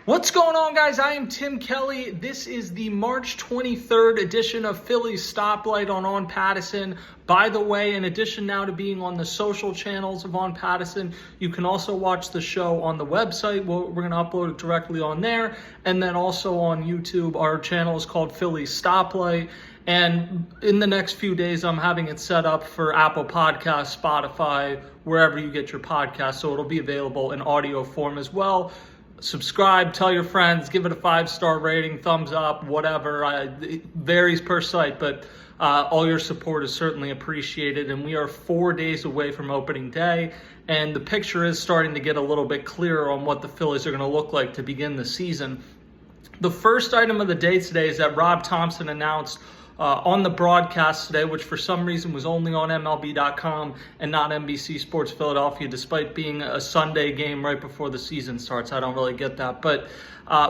What's going on, guys? I am Tim Kelly. This is the March 23rd edition of Phillies Stoplight on Pattison. By the way, in addition now to being on the social channels of On Pattison, you can also watch the show on the website. We're going to upload it directly on there. And then also on YouTube, our channel is called Phillies Stoplight. And in the next few days, I'm having it set up for Apple Podcasts, Spotify, wherever you get your podcasts. So it'll be available in audio form as well. Subscribe, tell your friends, give it a 5-star rating, thumbs up, whatever. It varies per site, but all your support is certainly appreciated. And we are 4 days away from opening day, and the picture is starting to get a little bit clearer on what the Phillies are going to look like to begin the season. The first item of the day today is that Rob Thompson announced on the broadcast today, which for some reason was only on MLB.com and not NBC Sports Philadelphia, despite being a Sunday game right before the season starts. I don't really get that. But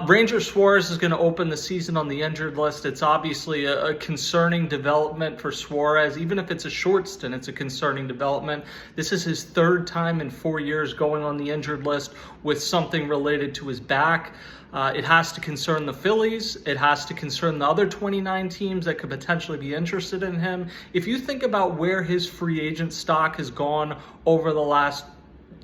Ranger Suarez is going to open the season on the injured list. It's obviously a concerning development for Suarez. Even if it's a short stint, it's a concerning development. This is his third time in 4 years going on the injured list with something related to his back. It has to concern the Phillies. It has to concern the other 29 teams that could potentially be interested in him. If you think about where his free agent stock has gone over the last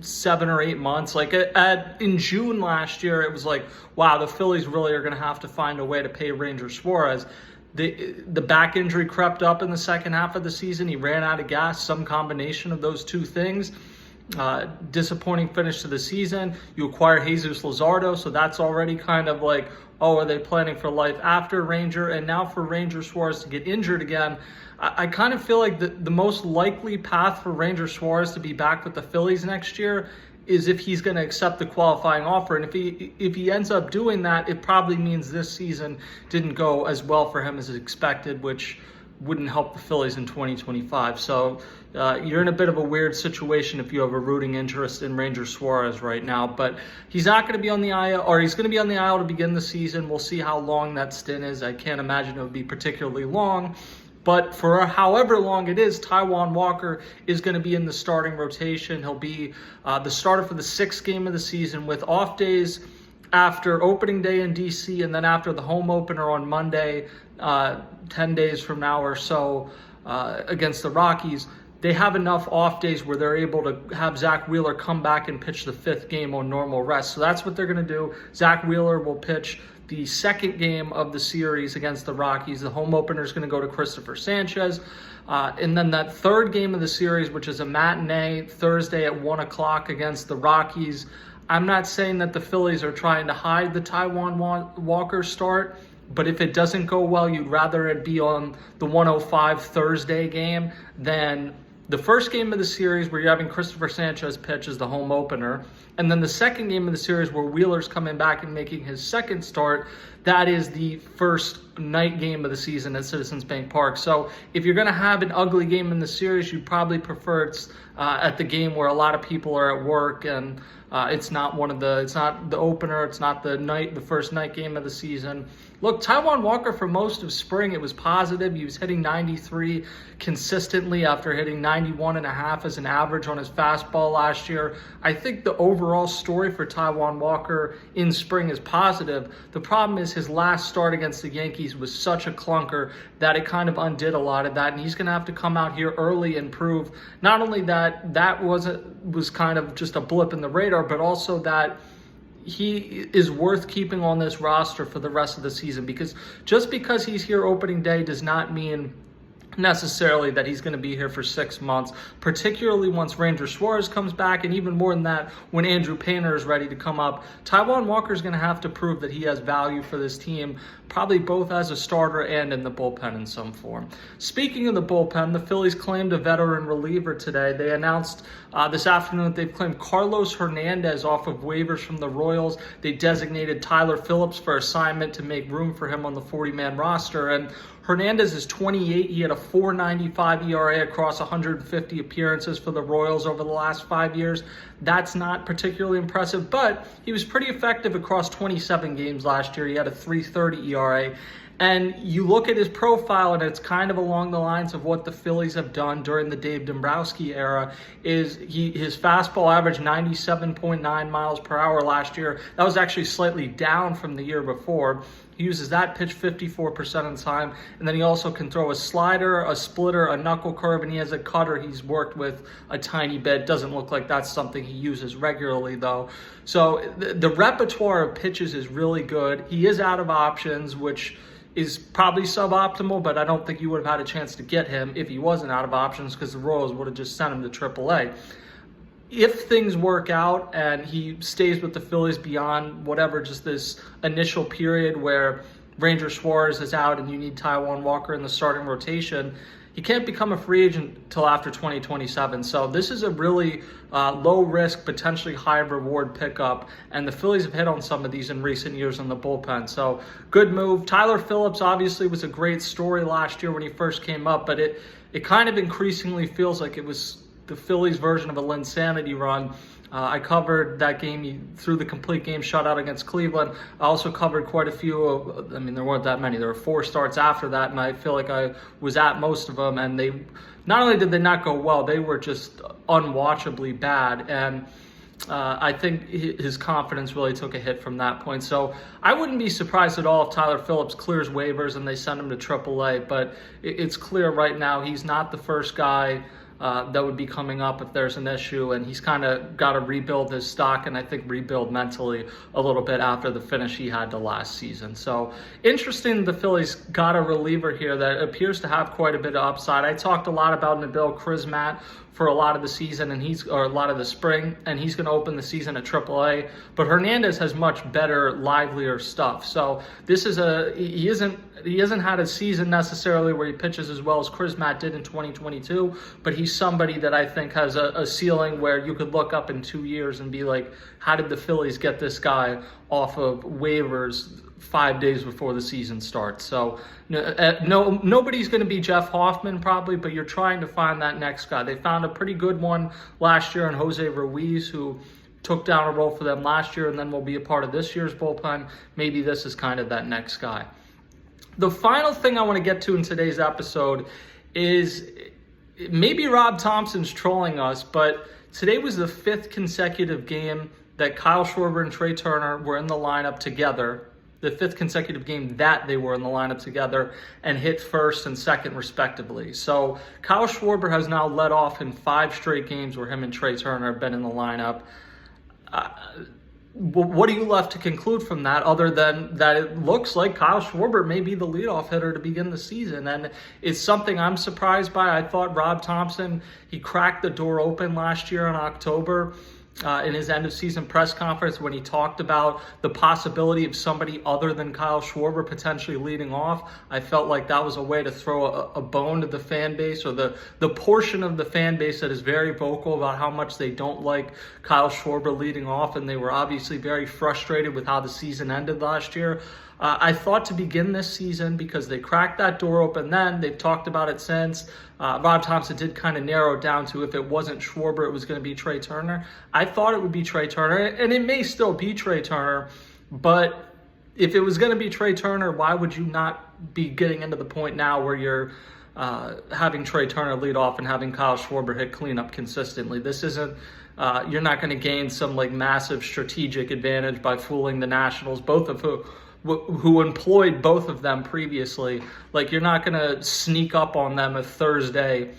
7 or 8 months, like in June last year, it was like, wow, the Phillies really are going to have to find a way to pay Ranger Suarez. The back injury crept up in the second half of the season. He ran out of gas, some combination of those two things. Disappointing finish to the season. You acquire Jesus Luzardo, so that's already kind of like, oh, are they planning for life after Ranger? And now for Ranger Suarez to get injured again, I kind of feel like the most likely path for Ranger Suarez to be back with the Phillies next year is if he's going to accept the qualifying offer. And if he ends up doing that, it probably means this season didn't go as well for him as expected, which wouldn't help the Phillies in 2025. So you're in a bit of a weird situation if you have a rooting interest in Ranger Suarez right now. But he's not going to be on the IL, or he's going to be on the IL to begin the season. We'll see how long that stint is. I can't imagine it would be particularly long. But for however long it is, Taijuan Walker is going to be in the starting rotation. He'll be the starter for the 6th game of the season, with off days after opening day in DC, and then after the home opener on Monday, 10 days from now or so, against the Rockies. They have enough off days where they're able to have Zach Wheeler come back and pitch the 5th game on normal rest. So that's what they're going to do. Zach Wheeler will pitch the 2nd game of the series against the Rockies. The home opener is going to go to Christopher Sanchez. And then that 3rd game of the series, which is a matinee Thursday at 1 o'clock against the Rockies. I'm not saying that the Phillies are trying to hide the Taijuan Walker start, but if it doesn't go well, you'd rather it be on the 1:05 Thursday game than the first game of the series where you're having Christopher Sanchez pitch as the home opener, and then the 2nd game of the series where Wheeler's coming back and making his 2nd start. That is the first night game of the season at Citizens Bank Park. So if you're going to have an ugly game in the series, you probably prefer it's at the game where a lot of people are at work, and it's not the opener, it's not the first night game of the season. Look, Taijuan Walker, for most of spring, it was positive. He was hitting 93 consistently after hitting 91.5 as an average on his fastball last year. I think the overall story for Taijuan Walker in spring is positive. The problem is his last start against the Yankees was such a clunker that it kind of undid a lot of that, and he's going to have to come out here early and prove not only that was kind of just a blip in the radar, but also that he is worth keeping on this roster for the rest of the season. Because just because he's here opening day does not mean necessarily that he's going to be here for 6 months, particularly once Ranger Suarez comes back, and even more than that, when Andrew Painter is ready to come up. Taijuan Walker is going to have to prove that he has value for this team, probably both as a starter and in the bullpen in some form. Speaking of the bullpen, the Phillies claimed a veteran reliever today. They announced this afternoon that they've claimed Carlos Hernandez off of waivers from the Royals. They designated Tyler Phillips for assignment to make room for him on the 40-man roster. And Hernandez is 28. He had a 4.95 ERA across 150 appearances for the Royals over the last 5 years. That's not particularly impressive, but he was pretty effective across 27 games last year. He had a 3.30 ERA. And you look at his profile, and it's kind of along the lines of what the Phillies have done during the Dave Dombrowski era. His fastball averaged 97.9 miles per hour last year. That was actually slightly down from the year before. He uses that pitch 54% of the time, and then he also can throw a slider, a splitter, a knuckle curve, and he has a cutter he's worked with a tiny bit. Doesn't look like that's something he uses regularly, though. So the repertoire of pitches is really good. He is out of options, which is probably suboptimal, but I don't think you would have had a chance to get him if he wasn't out of options, because the Royals would have just sent him to AAA. If things work out and he stays with the Phillies beyond whatever, just this initial period where Ranger Schwarber is out and you need Taijuan Walker in the starting rotation, he can't become a free agent until after 2027. So this is a really low risk, potentially high reward pickup. And the Phillies have hit on some of these in recent years in the bullpen. So good move. Tyler Phillips obviously was a great story last year when he first came up, but it kind of increasingly feels like it was the Phillies version of a Linsanity run. I covered that game. He threw the complete game shutout against Cleveland. I also covered quite a few. There weren't that many. There were 4 starts after that, and I feel like I was at most of them. And they, not only did they not go well, they were just unwatchably bad. And I think his confidence really took a hit from that point. So I wouldn't be surprised at all if Tyler Phillips clears waivers and they send him to AAA. But it's clear right now he's not the first guy that would be coming up if there's an issue, and he's kind of got to rebuild his stock, and I think rebuild mentally a little bit after the finish he had to last season. So interesting, the Phillies got a reliever here that appears to have quite a bit of upside. I talked a lot about Nabil Crismatt for a lot of the season, or a lot of the spring, and he's going to open the season at AAA. But Hernandez has much better, livelier stuff. So this is he hasn't had a season necessarily where he pitches as well as Crismatt did in 2022, but he's somebody that I think has a ceiling where you could look up in 2 years and be like, how did the Phillies get this guy off of waivers 5 days before the season starts? So nobody's going to be Jeff Hoffman probably, but you're trying to find that next guy. They found a pretty good one last year in Jose Ruiz, who took down a role for them last year and then will be a part of this year's bullpen. Maybe this is kind of that next guy. The final thing I want to get to in today's episode is maybe Rob Thompson's trolling us, but today was the 5th consecutive game that Kyle Schwarber and Trey Turner were in the lineup together, the 5th consecutive game that they were in the lineup together and hit first and second respectively. So Kyle Schwarber has now led off in 5 straight games where him and Trey Turner have been in the lineup. What are you left to conclude from that, other than that it looks like Kyle Schwarber may be the leadoff hitter to begin the season? And it's something I'm surprised by. I thought Rob Thompson, he cracked the door open last year in October in his end-of-season press conference when he talked about the possibility of somebody other than Kyle Schwarber potentially leading off. I felt like that was a way to throw a bone to the fan base, or the portion of the fan base that is very vocal about how much they don't like Kyle Schwarber leading off, and they were obviously very frustrated with how the season ended last year. I thought to begin this season, because they cracked that door open then, they've talked about it since. Rob Thompson did kind of narrow it down to if it wasn't Schwarber, it was going to be Trey Turner. I thought it would be Trey Turner, and it may still be Trey Turner, but if it was going to be Trey Turner, why would you not be getting into the point now where you're having Trey Turner lead off and having Kyle Schwarber hit cleanup consistently? This isn't, you're not going to gain some like massive strategic advantage by fooling the Nationals, both of who employed both of them previously. Like, you're not going to sneak up on them if Thursday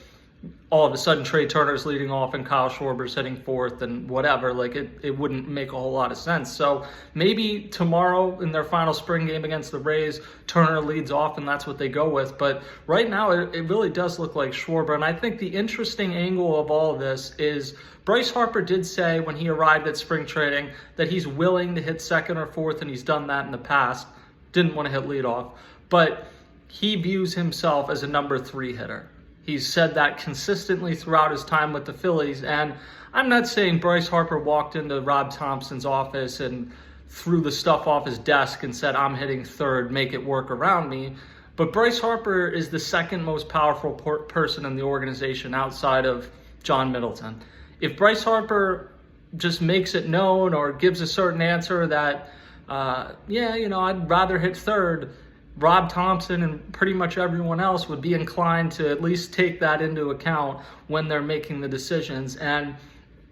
all of a sudden Trey Turner's leading off and Kyle Schwarber's hitting fourth and whatever. Like, it wouldn't make a whole lot of sense. So maybe tomorrow in their final spring game against the Rays, Turner leads off and that's what they go with. But right now it really does look like Schwarber. And I think the interesting angle of all of this is Bryce Harper did say when he arrived at spring training that he's willing to hit second or fourth, and he's done that in the past. Didn't want to hit leadoff, but he views himself as a number 3 hitter. He's said that consistently throughout his time with the Phillies, and I'm not saying Bryce Harper walked into Rob Thompson's office and threw the stuff off his desk and said, I'm hitting third, make it work around me. But Bryce Harper is the second most powerful person in the organization outside of John Middleton. If Bryce Harper just makes it known or gives a certain answer that, I'd rather hit third, Rob Thompson and pretty much everyone else would be inclined to at least take that into account when they're making the decisions. And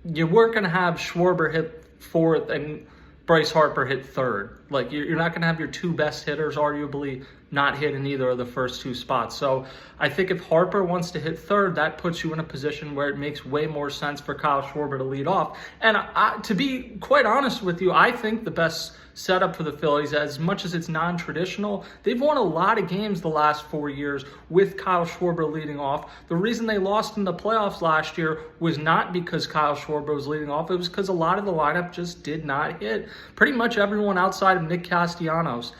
you weren't going to have Schwarber hit fourth and Bryce Harper hit third. Like, you're not going to have your two best hitters arguably not hit in either of the first two spots. So I think if Harper wants to hit third, that puts you in a position where it makes way more sense for Kyle Schwarber to lead off. And to be quite honest with you, I think the best setup for the Phillies, as much as it's non-traditional, they've won a lot of games the last 4 years with Kyle Schwarber leading off. The reason they lost in the playoffs last year was not because Kyle Schwarber was leading off. It was because a lot of the lineup just did not hit. Pretty much everyone outside of Nick Castellanos.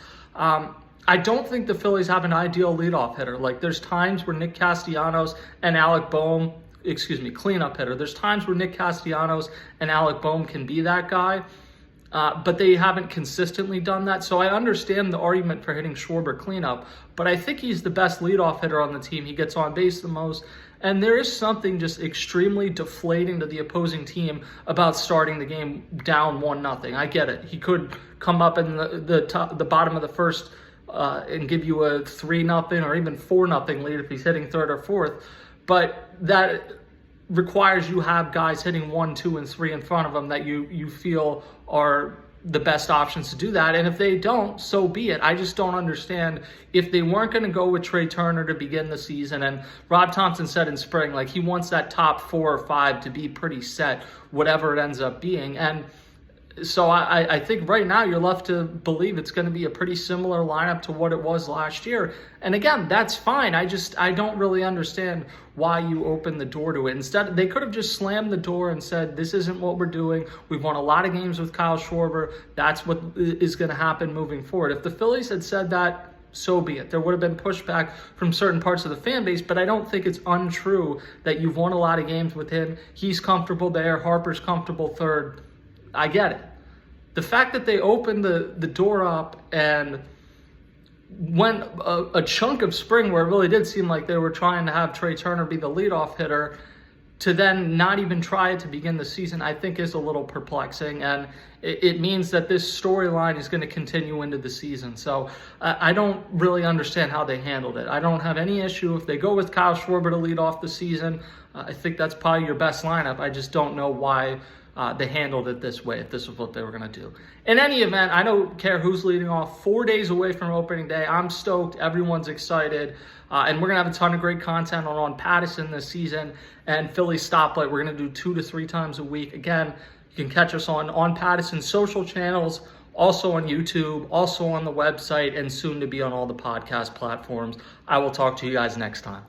I don't think the Phillies have an ideal leadoff hitter. Like, there's times where Nick Castellanos and Alec Boehm, cleanup hitter. There's times where Nick Castellanos and Alec Boehm can be that guy, but they haven't consistently done that. So I understand the argument for hitting Schwarber cleanup, but I think he's the best leadoff hitter on the team. He gets on base the most, and there is something just extremely deflating to the opposing team about starting the game down 1-0. I get it. He could come up in the bottom of the first and give you a 3-0 or even 4-0 lead if he's hitting third or fourth. But that requires you have guys hitting 1, 2, and 3 in front of them that you feel are the best options to do that. And if they don't, so be it. I just don't understand if they weren't going to go with Trey Turner to begin the season. And Rob Thompson said in spring, like, he wants that top 4 or 5 to be pretty set, whatever it ends up being. And so I think right now you're left to believe it's going to be a pretty similar lineup to what it was last year. And again, that's fine. I don't really understand why you open the door to it. Instead, they could have just slammed the door and said, this isn't what we're doing. We've won a lot of games with Kyle Schwarber. That's what is going to happen moving forward. If the Phillies had said that, so be it. There would have been pushback from certain parts of the fan base, but I don't think it's untrue that you've won a lot of games with him. He's comfortable there. Harper's comfortable third. I get it. The fact that they opened the door up and went a chunk of spring where it really did seem like they were trying to have Trey Turner be the leadoff hitter, to then not even try it to begin the season, I think is a little perplexing. And it means that this storyline is going to continue into the season. So I don't really understand how they handled it. I don't have any issue if they go with Kyle Schwarber to lead off the season. I think that's probably your best lineup. I just don't know why they handled it this way, if this was what they were going to do. In any event, I don't care who's leading off. 4 days away from opening day. I'm stoked. Everyone's excited. And we're going to have a ton of great content on Pattison this season. And Phillies Stoplight, we're going to do 2 to 3 times a week. Again, you can catch us on Pattison's social channels, also on YouTube, also on the website, and soon to be on all the podcast platforms. I will talk to you guys next time.